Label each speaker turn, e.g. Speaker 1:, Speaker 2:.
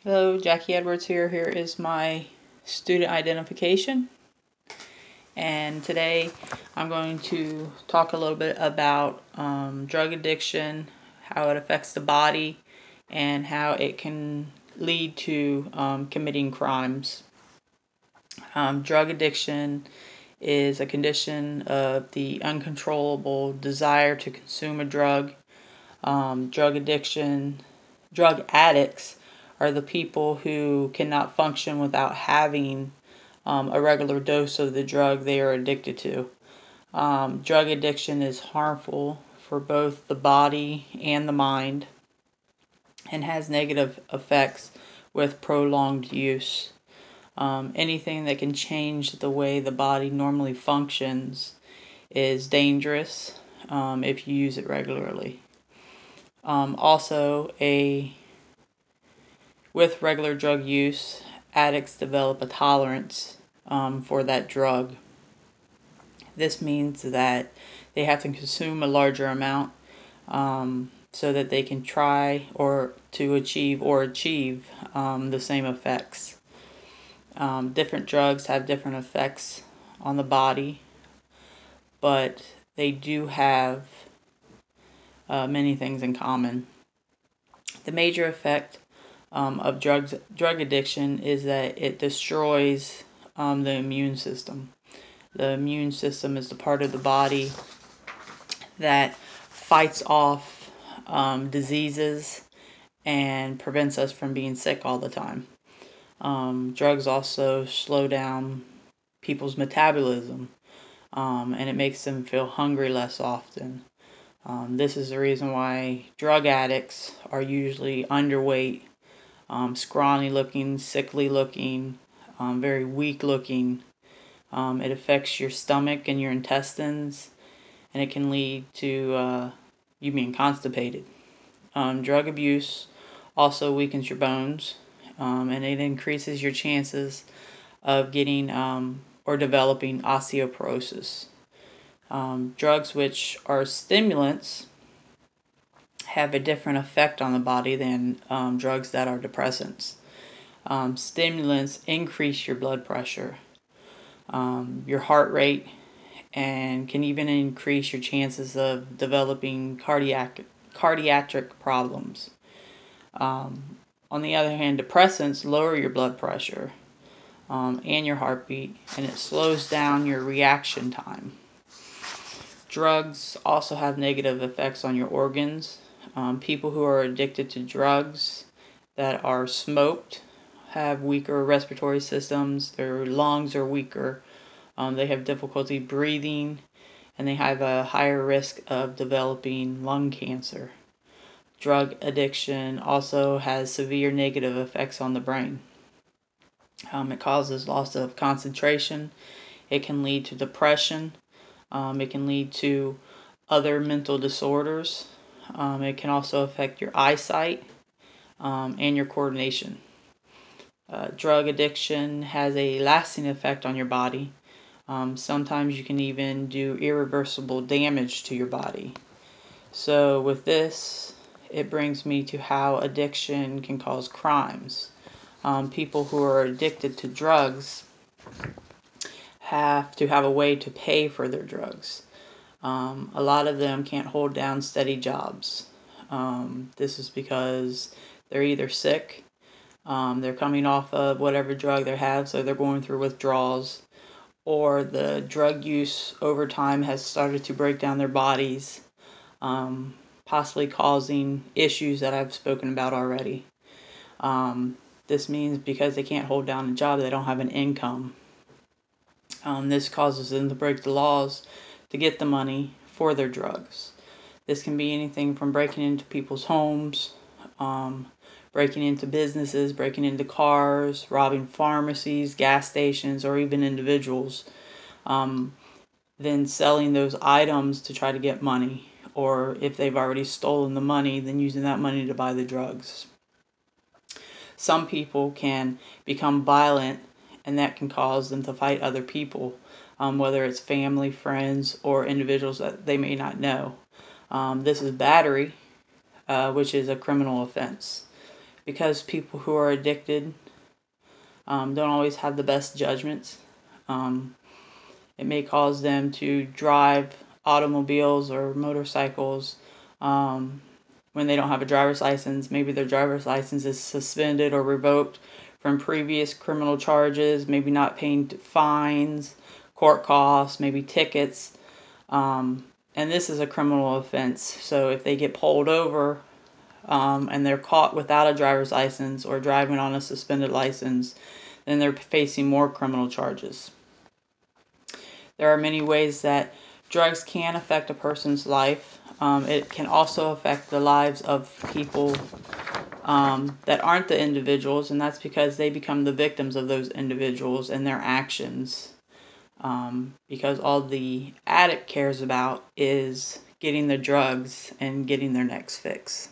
Speaker 1: Hello, Jackie Edwards here. Here is my student identification. And today I'm going to talk a little bit about drug addiction, how it affects the body, and how it can lead to committing crimes. Drug addiction is a condition of the uncontrollable desire to consume a drug. Drug addicts are the people who cannot function without having a regular dose of the drug they are addicted to. Drug addiction is harmful for both the body and the mind and has negative effects with prolonged use. Anything that can change the way the body normally functions is dangerous if you use it regularly. With regular drug use, addicts develop a tolerance for that drug. This means that they have to consume a larger amount so that they can try to achieve the same effects. Different drugs have different effects on the body, but they do have many things in common. The major effect of drug addiction is that it destroys the immune system. The immune system is the part of the body that fights off diseases and prevents us from being sick all the time. Drugs also slow down people's metabolism, and it makes them feel hungry less often. This is the reason why drug addicts are usually underweight, scrawny looking, sickly looking, very weak looking. It affects your stomach and your intestines, and it can lead to you being constipated. Drug abuse also weakens your bones, and it increases your chances of getting or developing osteoporosis. Drugs which are stimulants have a different effect on the body than drugs that are depressants. Stimulants increase your blood pressure, your heart rate, and can even increase your chances of developing cardiac problems. On the other hand, depressants lower your blood pressure and your heartbeat, and it slows down your reaction time. Drugs also have negative effects on your organs. People who are addicted to drugs that are smoked have weaker respiratory systems. Their lungs are weaker. They have difficulty breathing, and they have a higher risk of developing lung cancer. Drug addiction also has severe negative effects on the brain. It causes loss of concentration. It can lead to depression. It can lead to other mental disorders. It can also affect your eyesight and your coordination. Drug addiction has a lasting effect on your body. Sometimes you can even do irreversible damage to your body. So with this, it brings me to how addiction can cause crimes. People who are addicted to drugs have to have a way to pay for their drugs. A lot of them can't hold down steady jobs. This is because they're either sick, they're coming off of whatever drug they have, so they're going through withdrawals, or the drug use over time has started to break down their bodies, possibly causing issues that I've spoken about already. This means because they can't hold down a job, they don't have an income. This causes them to break the laws to get the money for their drugs. This can be anything from breaking into people's homes, breaking into businesses, breaking into cars, robbing pharmacies, gas stations, or even individuals, then selling those items to try to get money, or if they've already stolen the money, then using that money to buy the drugs. Some people can become violent, and that can cause them to fight other people, whether it's family, friends, or individuals that they may not know. This is battery, which is a criminal offense. because people who are addicted don't always have the best judgments. It may cause them to drive automobiles or motorcycles when they don't have a driver's license. Maybe their driver's license is suspended or revoked from previous criminal charges, maybe not paying fines, court costs, maybe tickets. And this is a criminal offense. So if they get pulled over and they're caught without a driver's license or driving on a suspended license, then they're facing more criminal charges. There are many ways that drugs can affect a person's life. It can also affect the lives of people that aren't the individuals, and that's because they become the victims of those individuals and their actions. Because all the addict cares about is getting the drugs and getting their next fix.